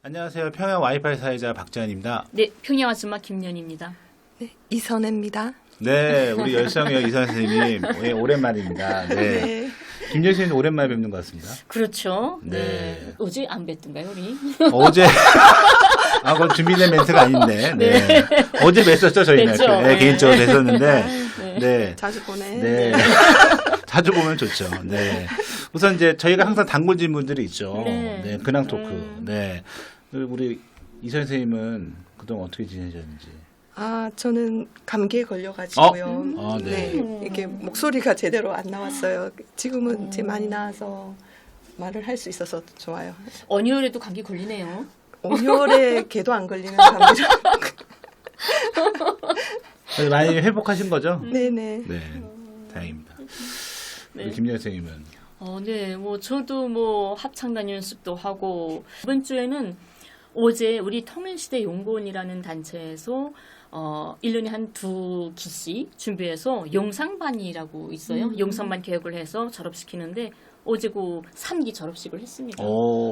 안녕하세요. 평양 와이파이 사회자 박재환입니다. 네, 평양 아줌마 김연입니다. 네, 이선혜입니다. 네, 우리 열성역 이선 선생님 오랜만입니다. 네. 네. 김연 선생님 오랜만에 뵙는 것 같습니다. 그렇죠. 네. 네. 어제 안 뵀던가요, 우리? 어제 그건 준비된 멘트가 아닌데. 네. 어제 뵀었죠, 저희는. 뵀죠. 네, 개인적으로 뵀었는데. 네. 네. 자주 보내. 네. 자주 보면 좋죠. 네. 우선 이제 저희가 항상 단골 질문들이 있죠. 네. 네. 근황 토크. 네. 그리고 우리 이 선생님은 그동안 어떻게 지내셨는지. 저는 감기에 걸려가지고요. 네. 이게 목소리가 제대로 안 나왔어요. 지금은 이제 많이 나아서 말을 할 수 있어서 좋아요. 언니월에도 감기 걸리네요. 온열에 개도 안 걸리는 감기를. 많이 회복하신 거죠? 네네. 네. 다행입니다. 네. 우리 김연 선생님은. 네, 저도 합창단 연습도 하고, 이번 주에는 어제 우리 통일시대 연구원이라는 단체에서 1년에 한 2기씩 준비해서 영상반이라고 있어요. 영상반 교육을 해서 졸업시키는데 어제 그 3기 졸업식을 했습니다.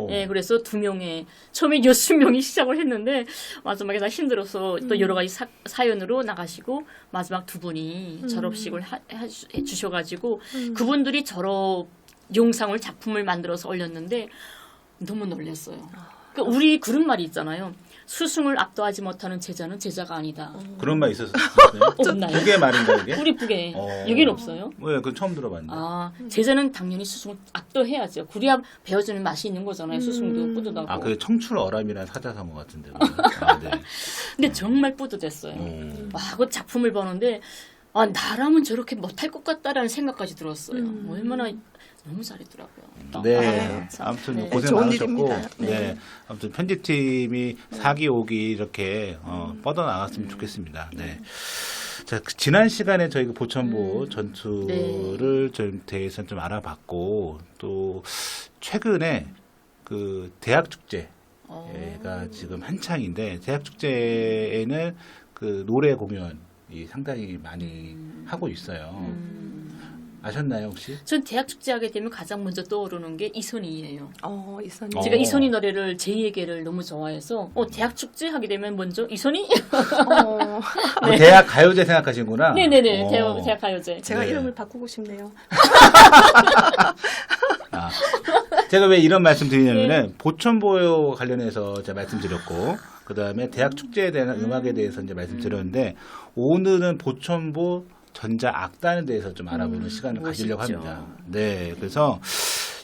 네, 그래서 2명의 처음에 6명이 시작을 했는데 마지막에 다 힘들어서 또 여러 가지 사연으로 나가시고 마지막 2분이 졸업식을 해주셔가지고 그분들이 졸업 영상을 작품을 만들어서 올렸는데 너무 놀랐어요. 그러니까 우리 그런 말이 있잖아요. 스승을 압도하지 못하는 제자는 제자가 아니다. 그런 말 있었어요? 없나요? 북의 말인가 이게? 우리 북에 여기는 없어요? 왜? 그 처음 들어봤는데. 제자는 당연히 스승을 압도해야죠. 그래야 배워주는 맛이 있는 거잖아요. 스승도 뿌듯하고. 그게 청출어람이라는 사자성어 같은데. 네. 근데 정말 뿌듯했어요. 그 작품을 보는데 나라면 저렇게 못할 것 같다라는 생각까지 들었어요. 얼마나 너무 잘했더라고요. 네. 아무튼 네. 고생 좋은 많으셨고, 일입니다. 네. 아무튼 편집팀이 4기, 5기 이렇게 뻗어나갔으면 좋겠습니다. 네. 자, 지난 시간에 저희가 보천보 전투를 좀 대해서 좀 알아봤고, 또 최근에 그 대학 축제가 지금 한창인데, 대학 축제에는 그 노래 공연이 상당히 많이 하고 있어요. 아셨나요, 혹시? 전 대학 축제 하게 되면 가장 먼저 떠오르는 게 이선희예요. 이선희. 제가 이선희 노래를 제2에게를 너무 좋아해서 대학 축제 하게 되면 먼저 이선희? 대학 가요제 생각하시는구나. 네네네. 대학 가요제. 제가 네. 이름을 바꾸고 싶네요. 제가 왜 이런 말씀 드리냐면은 보천보요 관련해서 제가 말씀드렸고 그 다음에 대학 축제에 대한 음악에 대해서 이제 말씀드렸는데 오늘은 보천보 전자 악단에 대해서 좀 알아보는 시간을 가지려고 합니다. 네, 그래서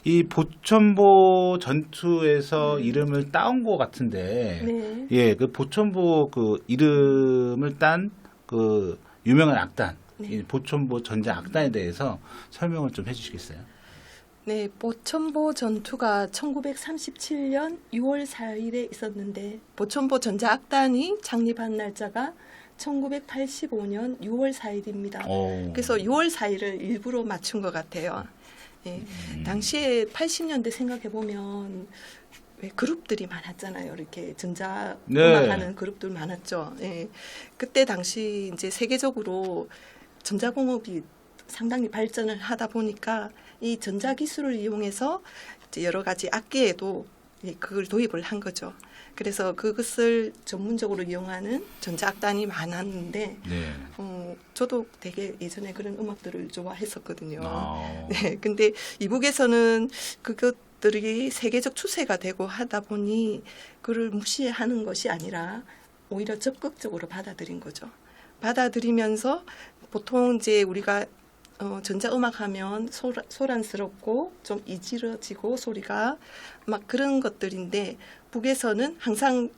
이 보천보 전투에서 이름을 따온 것 같은데, 네. 예, 그 보천보 그 이름을 딴 그 유명한 악단, 이 보천보 전자 악단에 대해서 설명을 좀 해주시겠어요? 네, 보천보 전투가 1937년 6월 4일에 있었는데 보천보 전자악단이 창립한 날짜가 1985년 6월 4일입니다. 그래서 6월 4일을 일부러 맞춘 것 같아요. 네, 당시에 80년대 생각해보면 왜 그룹들이 많았잖아요. 이렇게 전자음악하는 그룹들 많았죠. 네, 그때 당시 이제 세계적으로 전자공업이 상당히 발전을 하다 보니까 이 전자기술을 이용해서 이제 여러 가지 악기에도 그걸 도입을 한 거죠. 그래서 그것을 전문적으로 이용하는 전자악단이 많았는데, 저도 되게 예전에 그런 음악들을 좋아했었거든요. 네, 근데 이북에서는 그것들이 세계적 추세가 되고 하다 보니 그를 무시하는 것이 아니라 오히려 적극적으로 받아들인 거죠. 받아들이면서 보통 이제 우리가 전자음악 하면 소란스럽고 좀 이지러지고 소리가 막 그런 것들인데 북에서는 항상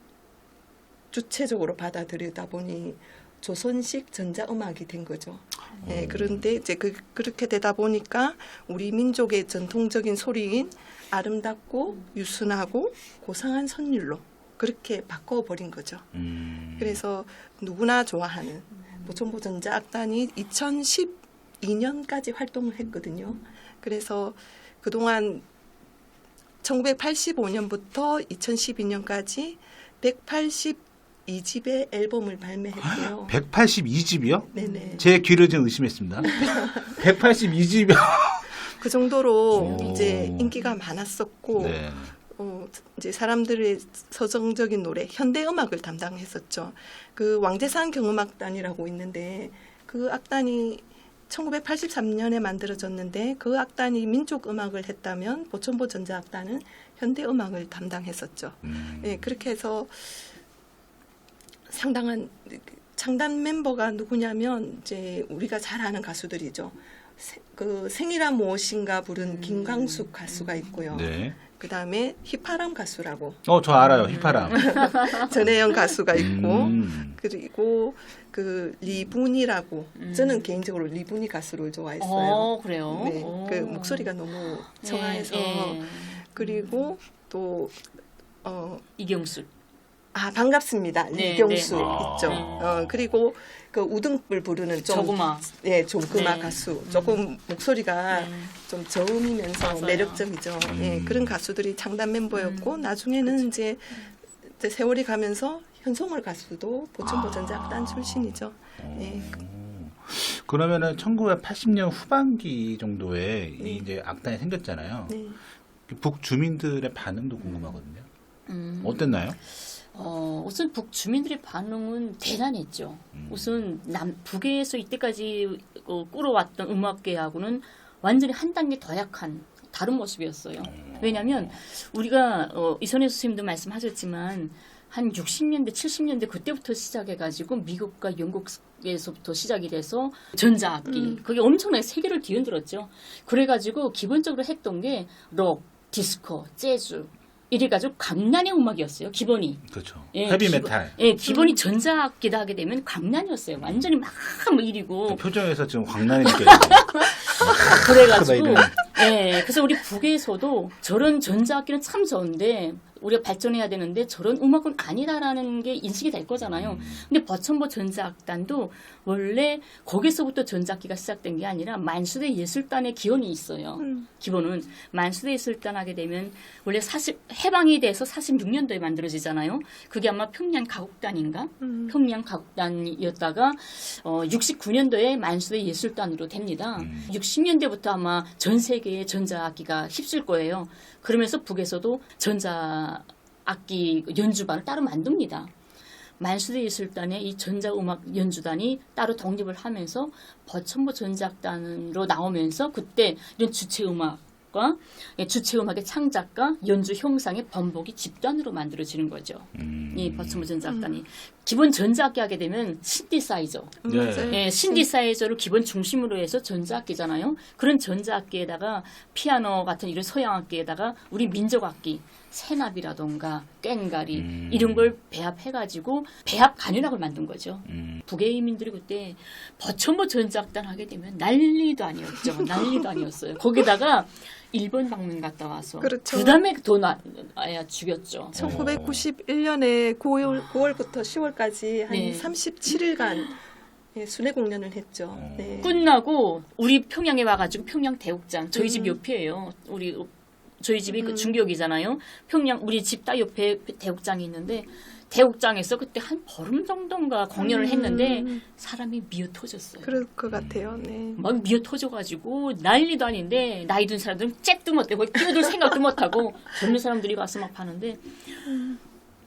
주체적으로 받아들이다 보니 조선식 전자음악이 된 거죠. 네, 그런데 이제 그렇게 되다 보니까 우리 민족의 전통적인 소리인 아름답고 유순하고 고상한 선율로 그렇게 바꿔버린 거죠. 그래서 누구나 좋아하는 보천보 전자악단이 2012년까지 활동을 했거든요. 그래서 그동안 1985년부터 2012년까지 182집의 앨범을 발매했고요. 182집이요? 네네. 제 귀를 좀 의심했습니다. 182집이요? 그 정도로 이제 인기가 많았었고 네. 이제 사람들의 서정적인 노래, 현대 음악을 담당했었죠. 그 왕재산 경음악단이라고 있는데 그 악단이 1983년에 만들어졌는데 그 악단이 민족 음악을 했다면 보천보 전자악단은 현대 음악을 담당했었죠. 네, 그렇게 해서 상당한 창단 멤버가 누구냐면 이제 우리가 잘 아는 가수들이죠. 그 생이란 무엇인가 부른 김광숙 가수가 있고요. 네. 그다음에 휘파람 가수라고 저 알아요. 휘파람. 전혜영 가수가 있고 음. 그리고 그 리분이라고 저는 개인적으로 리분이 가수를 좋아했어요. 그래요? 네, 오. 그 목소리가 너무 청아해서 예, 예. 그리고 또 이경수. 반갑습니다. 네, 이경수 네. 있죠. 아. 그리고 그 우등불 부르는 좀 조그마. 조그마 네. 가수. 조금 목소리가 네. 좀 저음이면서 맞아요. 매력적이죠. 예, 그런 가수들이 창단 멤버였고 나중에는 이제 세월이 가면서 현송월 가수도 보천보 전자악단 출신이죠. 예. 그러면은 1980년 후반기 정도에 이 이제 악단이 생겼잖아요. 네. 북주민들의 반응도 궁금하거든요. 어땠나요? 우선 북주민들의 반응은 대단했죠. 우선 북에서 이때까지 꾸려왔던 음악계하고는 완전히 한 단계 더 약한 다른 모습이었어요. 왜냐하면 우리가 이선혜 선생님도 말씀하셨지만 한 60년대, 70년대 그때부터 시작해가지고 미국과 영국에서부터 시작이 돼서 전자악기 그게 엄청나게 세계를 뒤흔들었죠. 그래가지고 기본적으로 했던 게 록, 디스코, 재즈 이래가지고 강난의 음악이었어요. 기본이. 그렇죠. 예, 헤비메탈. 기본이 전자악기다 하게 되면 강난이었어요. 완전히 막 이리고. 표정에서 지금 광란이 느껴져요. 그래가지고, 막 그래서 우리 북에서도 저런 전자악기는 참 좋은데, 우리가 발전해야 되는데 저런 음악은 아니다라는 게 인식이 될 거잖아요. 근데 버천보 전자악단도 원래 거기서부터 전자악기가 시작된 게 아니라 만수대 예술단의 기원이 있어요. 기본은 만수대 예술단 하게 되면 원래 해방이 돼서 46년도에 만들어지잖아요. 그게 아마 평양 가곡단인가? 평양 가곡단이었다가 69년도에 만수대 예술단으로 됩니다. 60년대부터 아마 전 세계에 전자악기가 휩쓸 거예요. 그러면서 북에서도 전자악기 연주반을 따로 만듭니다. 만수대 예술단의 이 전자음악 연주단이 따로 독립을 하면서 버천보 전자악단으로 나오면서 그때 이런 주체음악과 주체음악의 창작과 연주 형상의 번복이 집단으로 만들어지는 거죠. 이 버천보 전자악단이. 기본 전자악기 하게 되면 신디사이저. 네. 신디사이저를 기본 중심으로 해서 전자악기잖아요. 그런 전자악기에다가 피아노 같은 이런 서양악기에다가 우리 민족악기, 새납이라던가 꽹가리 이런 걸 배합해가지고 배합 간현악을 만든 거죠. 북의 이민들이 그때 버천보 전자악단 하게 되면 난리도 아니었죠. 난리도 아니었어요. 거기다가 일본 방문 갔다 와서 그렇죠. 그다음에 돈 아야 죽였죠. 1991년에 9월부터 10월까지 한 네. 37일간 순회 공연을 했죠. 네. 끝나고 우리 평양에 와가지고 평양 대옥장 저희 집 옆이에요. 저희 집이 그 중교역이잖아요. 평양 우리 집 딱 옆에 대옥장이 있는데 대옥장에서 그때 한 보름 정도인가 공연을 했는데 사람이 미어 터졌어요. 그럴 것 같아요. 네. 막 미어 터져가지고 난리도 아닌데 나이 든 사람들은 잭도 못하고 끼어들 생각도 못하고 젊은 사람들이 와서 막 파는데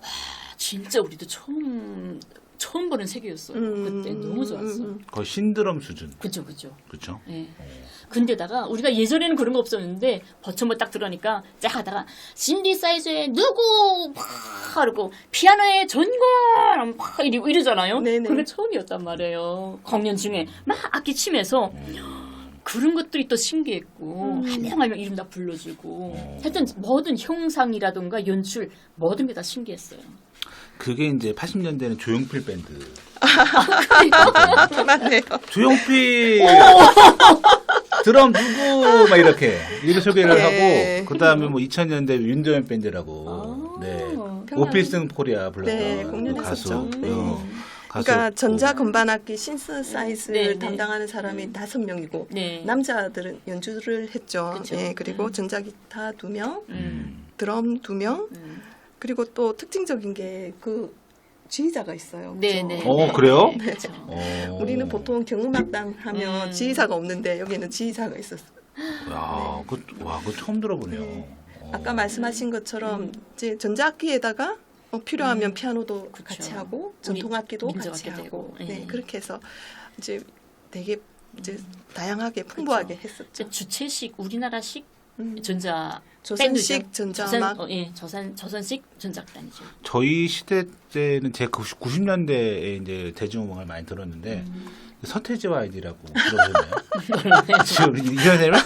와 진짜 우리도 처음 보는 세계였어요. 그때 너무 좋았어. 거의 신드롬 수준. 그죠. 그렇죠. 예. 근데다가 우리가 예전에는 그런 거 없었는데 버천보 딱 들어가니까 쫙 하다가 신디사이즈에 누구 막 하고 피아노에 전관 막 이러잖아요. 네네. 그게 처음이었단 말이에요. 공연 중에 막 악기 치면서 그런 것들이 또 신기했고 한 명 한 명 이름 다 불러주고 하여튼 모든 형상이라든가 연출 모든 게 다 신기했어요. 그게 이제 80년대는 조용필 밴드. 맞네요. 조용필 드럼 누구 막 이렇게 소개를 예. 하고 그다음에 뭐 2000년대 윤도현 밴드라고 네. 오피스팅 코리아 불렀던 네, 그 공연했었죠. 가수. 네. 가수. 그러니까 전자 건반악기 신스사이즈를 네, 네. 담당하는 사람이 5명이고 네. 남자들은 연주를 했죠. 그쵸. 네, 그리고 전자기타 2명, 음. 드럼 2명, 그리고 또 특징적인 게 그 지휘자가 있어요. 네, 그죠? 네. 그래요? 그렇죠. 우리는 보통 경음악단 하면 지휘자가 없는데 여기는 지휘자가 있었어요. 야, 그거 처음 들어보네요. 아까 말씀하신 것처럼 이제 전자악기에다가 필요하면 피아노도 그쵸. 같이 하고 우리 전통악기도 같이 민족악기도 하고 되고, 예. 네, 그렇게 해서 이제 되게 이제 다양하게 풍부하게 했었죠. 주체식 우리나라식 음. 전자 조선식 밴드죠. 전자음악 예, 조선식 전자악단이죠. 저희 시대 때는 제 90년대에 이제 대중음악을 많이 들었는데 서태지와 아이디라고 들어보셨나요? 지금 이 선생님은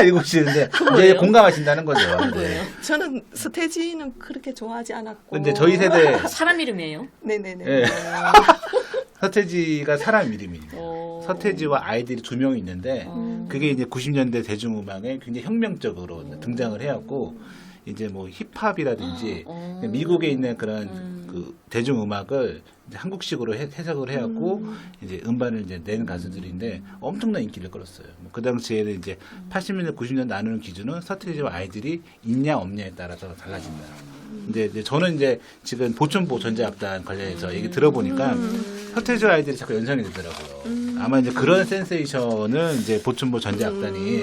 이러고 계시는데 이제 뭐예요? 공감하신다는 거죠. 네. 뭐예요? 저는 서태지는 그렇게 좋아하지 않았고. 근데 저희 세대 사람 이름이에요. 네네네. 예. 서태지가 사람 이름입니다. 오. 서태지와 아이들이 두 명이 있는데 그게 이제 90년대 대중음악에 굉장히 혁명적으로 등장을 해왔고 이제 뭐 힙합이라든지 미국에 있는 그런 그 대중음악을 이제 한국식으로 해석을 해왔고 이제 음반을 이제 낸 가수들인데 엄청난 인기를 끌었어요. 그 당시에는 이제 80년대 90년대 나누는 기준은 서태지와 아이들이 있냐 없냐에 따라서 달라진다. 근데 이제 저는 이제 지금 보천보 전자악단 관련해서 얘기 들어보니까 서태지와 아이들이 자꾸 연상이 되더라고요. 아마 이제 그런 센세이션을 이제 보천보 전자악단이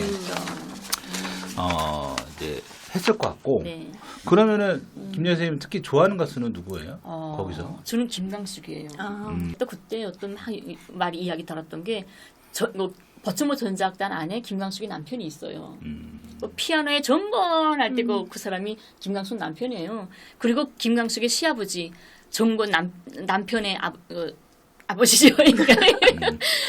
이제 했을 것 같고. 네. 그러면은 김연 선생님 특히 좋아하는 가수는 누구예요? 거기서? 저는 김광숙이에요. 또 그때 어떤 말이 이야기 들었던 게 버츠모 전자악단 안에 김광숙이 남편이 있어요. 피아노에 전건할 때 그 사람이 김광숙 남편이에요. 그리고 김광숙의 시아버지 정건 남편의 아버지죠. 그러니까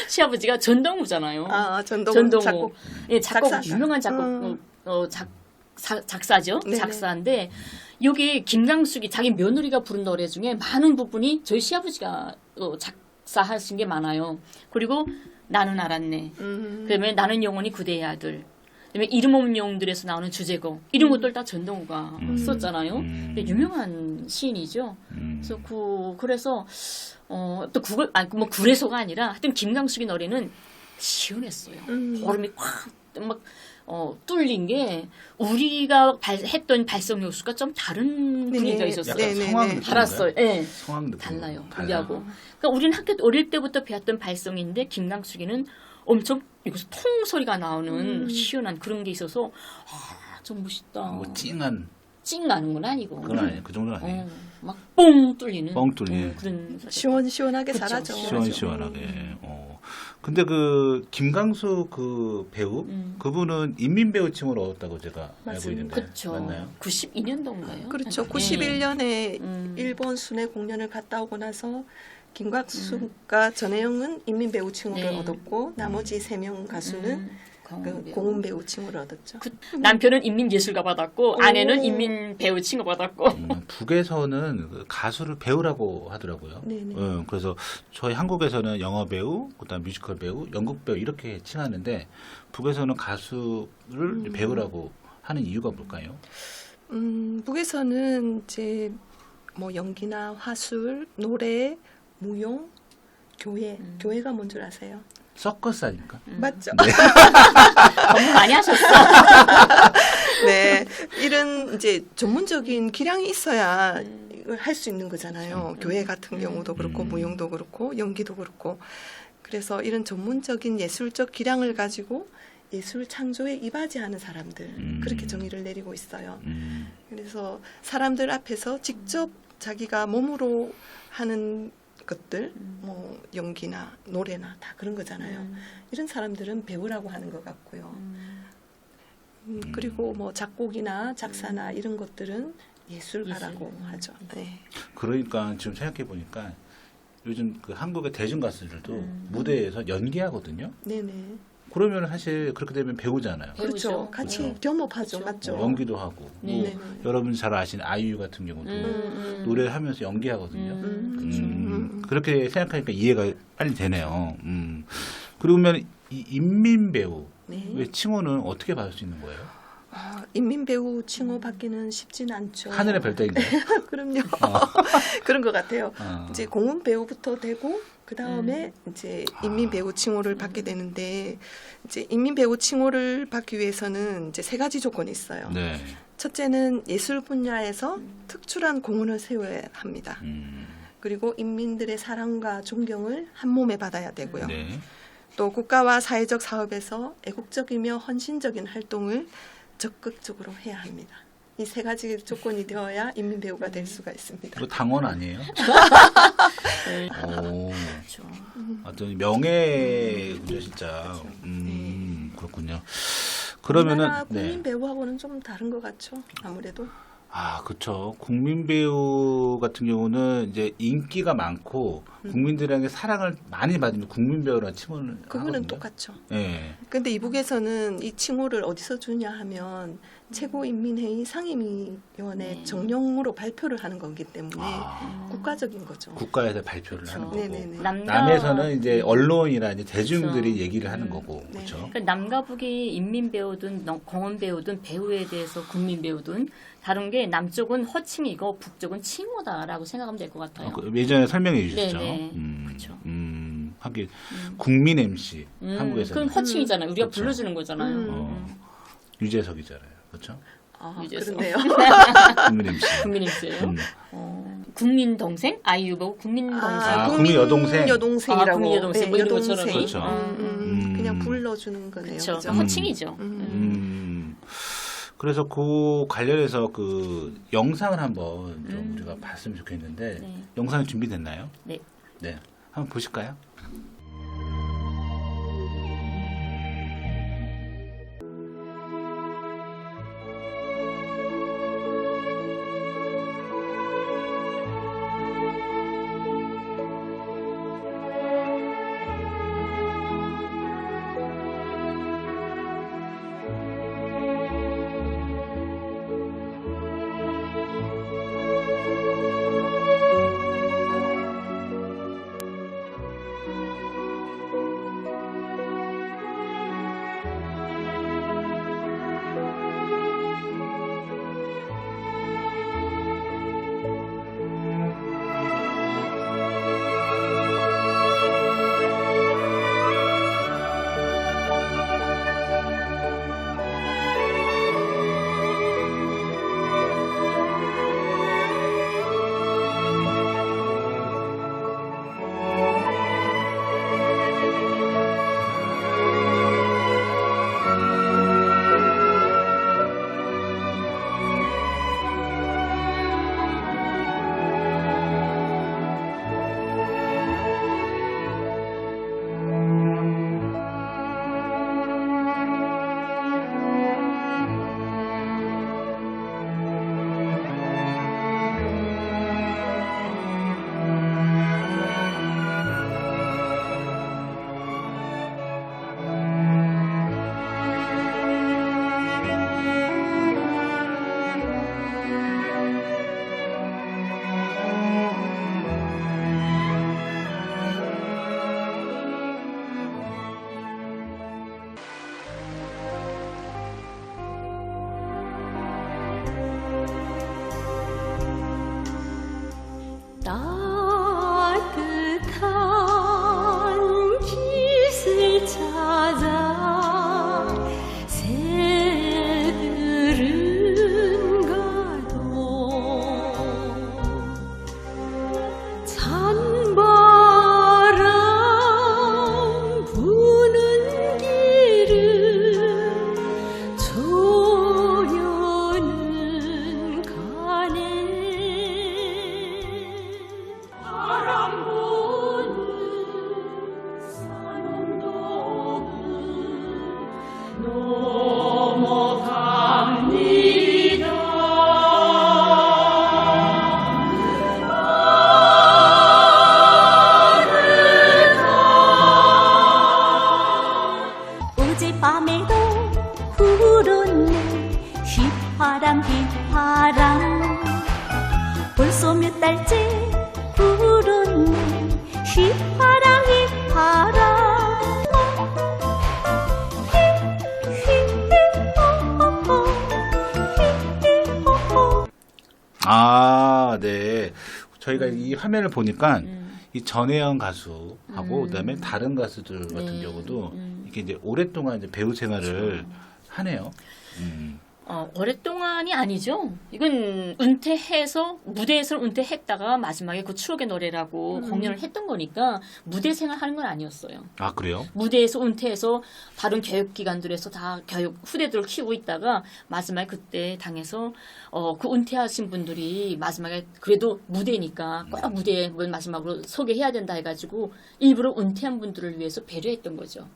시아버지가 전동우잖아요. 전동우 작곡. 예, 작곡 작사. 유명한 작곡 작사죠. 네네. 작사인데 여기 김광숙이 자기 며느리가 부른 노래 중에 많은 부분이 저희 시아버지가 작사하신 게 많아요. 그리고 나는 알았네. 그다음에 나는 영원히 그대의 아들. 그다음에 이름 없는 영웅들에서 나오는 주제곡 이런 것들 다 전동우가 썼잖아요. 근데 유명한 시인이죠. 그래서 또 그걸 뭐 그래서가 아니라 하여튼 김광숙의 노래는 시원했어요. 얼음이 꽉막 뚫린 게 우리가 했던 발성 요소가 좀 다른 분위기가 있었어요. 약간 성황 느낌. 달았어요. 예. 성황 느낌. 달라요. 우리하고. 그러니까 우리는 학교 어릴 때부터 배웠던 발성인데 김광숙이는 엄청 여기서 통 소리가 나오는 시원한 그런 게 있어서 좀 멋있다. 뭐 찡한 찡 나는 건 아니고. 그건 아니에요. 그 정도는 아니에요. 막 뻥 뚫리는. 뻥 뚫리는. 그런 소리. 시원시원하게 그쵸, 잘하죠. 시원시원하게. 근데 그 김광수 그 배우 그분은 인민 배우 칭을 얻었다고 제가 알고 맞습니다. 있는데 그렇죠. 맞나요? 92년도인가요? 그렇죠. 네. 91년에 일본 순회 공연을 갔다 오고 나서 김광숙과 전혜영은 인민 배우 칭호를 네. 얻었고 나머지 3명 가수는 그 공은 배우 칭호를 얻었죠. 남편은 인민예술가 받았고 아내는 인민 배우 칭호 받았고. 북에서는 그 가수를 배우라고 하더라고요. 네네. 그래서 저희 한국에서는 영화 배우, 그다음 뮤지컬 배우, 연극 배우 이렇게 칭하는데 북에서는 가수를 배우라고 하는 이유가 뭘까요? 북에서는 이제 뭐 연기나 화술, 노래, 무용, 교회가 뭔 줄 아세요? 서커스 아닙니까? 맞죠? 너무 많이 하셨어. 네, 이런 이제 전문적인 기량이 있어야 이걸 할 수 있는 거잖아요. 교회 같은 경우도 그렇고 무용도 그렇고 연기도 그렇고 그래서 이런 전문적인 예술적 기량을 가지고 예술 창조에 이바지하는 사람들 그렇게 정의를 내리고 있어요. 그래서 사람들 앞에서 직접 자기가 몸으로 하는 것들, 뭐 연기나 노래나 다 그런 거잖아요. 이런 사람들은 배우라고 하는 것 같고요. 그리고 뭐 작곡이나 작사나 이런 것들은 예술가라고 하죠. 네. 그러니까 지금 생각해 보니까 요즘 그 한국의 대중 가수들도 무대에서 연기하거든요. 네네. 그러면 사실 그렇게 되면 배우잖아요. 그렇죠. 배우죠. 같이 그렇죠. 겸업하죠. 그렇죠. 맞죠? 연기도 하고 네. 뭐 여러분 잘 아시는 아이유 같은 경우도 노래를 하면서 연기하거든요. 그렇게 생각하니까 이해가 빨리 되네요. 그러면 이 인민 배우 네. 왜 칭호는 어떻게 받을 수 있는 거예요? 인민 배우 칭호 받기는 쉽진 않죠. 하늘의 별따기인가요? 그럼요. 그런 것 같아요. 어. 이제 공은 배우부터 되고 그 다음에 이제 인민 배우 칭호를 받게 되는데 이제 인민 배우 칭호를 받기 위해서는 이제 3가지 조건이 있어요. 네. 첫째는 예술 분야에서 특출한 공헌을 세워야 합니다. 그리고 인민들의 사랑과 존경을 한 몸에 받아야 되고요. 네. 또 국가와 사회적 사업에서 애국적이며 헌신적인 활동을 적극적으로 해야 합니다. 이 세 가지 조건이 되어야 인민 배우가 될 수가 있습니다. 이거 당원 아니에요? 네. 오, 그렇죠. 어떤 명예군요 진짜. 그렇군요. 그러면은 우리나라 국민 네. 배우하고는 좀 다른 것 같죠. 아무래도. 아, 그렇죠. 국민 배우 같은 경우는 이제 인기가 많고 국민들에게 사랑을 많이 받으면 국민 배우라는 칭호를 그거는 하거든요. 똑같죠. 예. 근데 이북에서는 이 칭호를 어디서 주냐 하면 최고인민회의 상임위원회 정령으로 발표를 하는 거기 때문에 아, 국가적인 거죠. 국가에서 발표를 그렇죠. 하는 거고. 네네네. 남에서는 이제 언론이나 이제 대중들이 그렇죠. 얘기를 하는 거고. 네. 그렇죠. 그러니까 남과 북이 인민 배우든 공원 배우든 배우에 대해서 국민 배우든 다른 게 남쪽은 허칭이고 북쪽은 칭호다라고 생각하면 될 것 같아요. 예전에 설명해 주셨죠. 네네. 그렇죠. 하긴 국민 MC 한국에서 그건 허칭이잖아요. 우리가 그렇죠. 불러주는 거잖아요. 유재석이잖아요. 그렇죠? 아, 유재석. 그렇네요. 국민 MC. 국민 MC예요. 국민 동생 아이유 보고 국민 동생. 아, 국민 여동생. 여동생이라고. 아, 국민 여동생. 뭐 이런 것처럼. 그렇죠. 그냥 불러주는 거네요. 그렇죠. 그죠? 허칭이죠. 그래서 그 관련해서 그 영상을 한번 좀 우리가 봤으면 좋겠는데 네. 영상이 준비됐나요? 네. 네, 한번 보실까요? 따뜻한 깃을 찾아 새들은 가도 찬바람 부는 길을 조여는 가네 바람 부는 산언덕을 어젯밤에도 불었네 휘파람 휘파람 벌써 몇 달째 불었네 휘파람 휘파람 히히호호 아, 네. 저희가 이 화면을 보니까 이 전혜연 가수하고 그다음에 다른 가수들 같은 네. 경우도 이게 이제 오랫동안 이제 배우 생활을 그렇죠. 하네요. 오랫동안이 아니죠. 이건 은퇴해서 무대에서 은퇴했다가 마지막에 그 추억의 노래라고 공연을 했던 거니까 무대 생활하는 건 아니었어요. 아, 그래요? 무대에서 은퇴해서 다른 교육기관들에서 다 교육 후대들을 키우고 있다가 마지막에 그때 당해서 그 은퇴하신 분들이 마지막에 그래도 무대니까 꼭 무대에 마지막으로 소개해야 된다 해가지고 일부러 은퇴한 분들을 위해서 배려했던 거죠.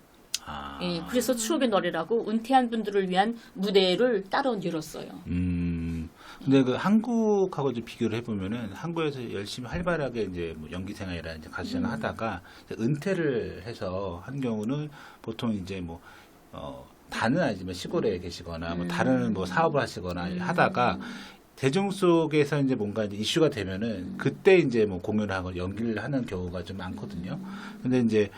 아. 예, 그래서 추억의 노래라고 은퇴한 분들을 위한 무대를 따로 열었어요. 근데 그 한국하고 좀 비교를 해보면은 한국에서 열심히 활발하게 이제 뭐 연기 생활이나 이제 가수 생활 하다가 이제 은퇴를 해서 한 경우는 보통 이제 뭐 다는 아니지만 시골에 계시거나 뭐 다른 뭐 사업을 하시거나 하다가 대중 속에서 이제 뭔가 이제 이슈가 되면은 그때 이제 뭐 공연을 하고 연기를 하는 경우가 좀 많거든요. 근데 이제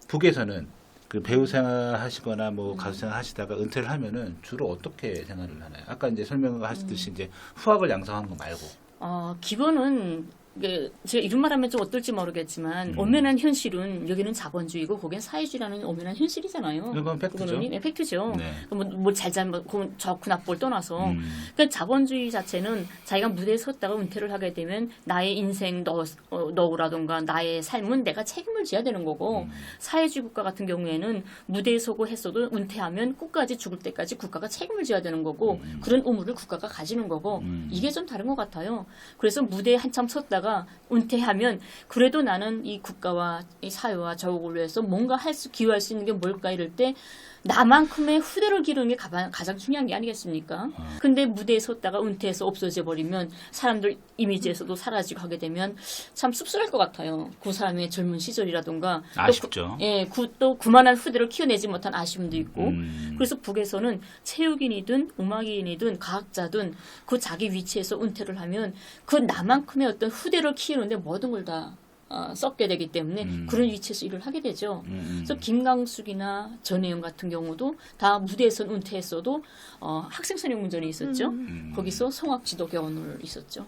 북에서는 그 배우 생활 하시거나 뭐 가수 생활 하시다가 은퇴를 하면은 주로 어떻게 생활을 하나요? 아까 이제 설명하셨듯이 이제 후학을 양성하는 거 말고. 기본은 제가 이런 말하면 좀 어떨지 모르겠지만 엄연한 현실은 여기는 자본주의고 거긴 사회주의라는 엄연한 현실이잖아요. 이건 팩트죠. 네, 팩트죠. 네. 뭐 잘잘못 좋고 나쁘를 떠나서 그러니까 자본주의 자체는 자기가 무대에 섰다가 은퇴를 하게 되면 나의 인생 너우라던가 나의 삶은 내가 책임을 져야 되는 거고 사회주의 국가 같은 경우에는 무대에 서고 했어도 은퇴하면 끝까지 죽을 때까지 국가가 책임을 져야 되는 거고 그런 의무를 국가가 가지는 거고 이게 좀 다른 것 같아요. 그래서 무대에 한참 섰다가 은퇴하면 그래도 나는 이 국가와 이 사회와 저국을 위해서 뭔가 기여할 수 있는 게 뭘까 이럴 때 나만큼의 후대를 기르는 게 가장 중요한 게 아니겠습니까? 근데 무대에 섰다가 은퇴해서 없어져 버리면 사람들 이미지에서도 사라지고 하게 되면 참 씁쓸할 것 같아요. 그 사람의 젊은 시절이라든가 아쉽죠. 또 그만한 후대를 키워내지 못한 아쉬움도 있고 그래서 북에서는 체육인이든 음악인이든 과학자든 그 자기 위치에서 은퇴를 하면 그 나만큼의 어떤 후대를 키우는데 모든 걸 다 썩게 되기 때문에 그런 위치에서 일을 하게 되죠. 그래서 김강숙이나 전혜영 같은 경우도 다 무대에서 은퇴했어도 학생선용문전이 있었죠. 거기서 성악지도 교원을 있었죠.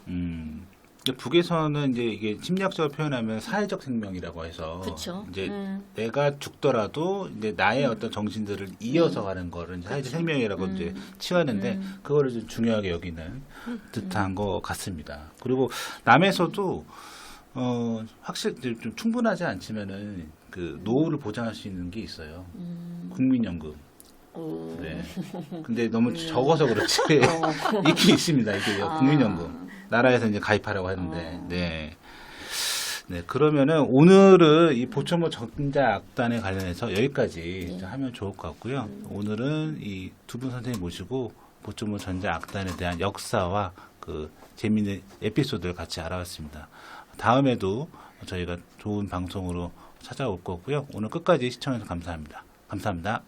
북에서는 이제 이게 심리학적으로 표현하면 사회적 생명이라고 해서 그쵸. 이제 내가 죽더라도 이제 나의 어떤 정신들을 이어서 가는 거를 이제 사회적 생명이라고 이제 치하는데 그거를 좀 중요하게 여기는 듯한 것 같습니다. 그리고 남에서도 확실히 좀 충분하지 않지만은 그 노후를 보장할 수 있는 게 있어요. 국민연금. 네. 근데 너무 적어서 그렇지 있긴 있습니다. 이게 국민연금 나라에서 이제 가입하라고 하는데, 네. 네, 그러면은 오늘은 이 보천보 전자악단에 관련해서 여기까지 하면 좋을 것 같고요. 오늘은 이 두 분 선생님 모시고 보천보 전자악단에 대한 역사와 그 재미있는 에피소드를 같이 알아봤습니다. 다음에도 저희가 좋은 방송으로 찾아올 거고요. 오늘 끝까지 시청해주셔서 감사합니다. 감사합니다.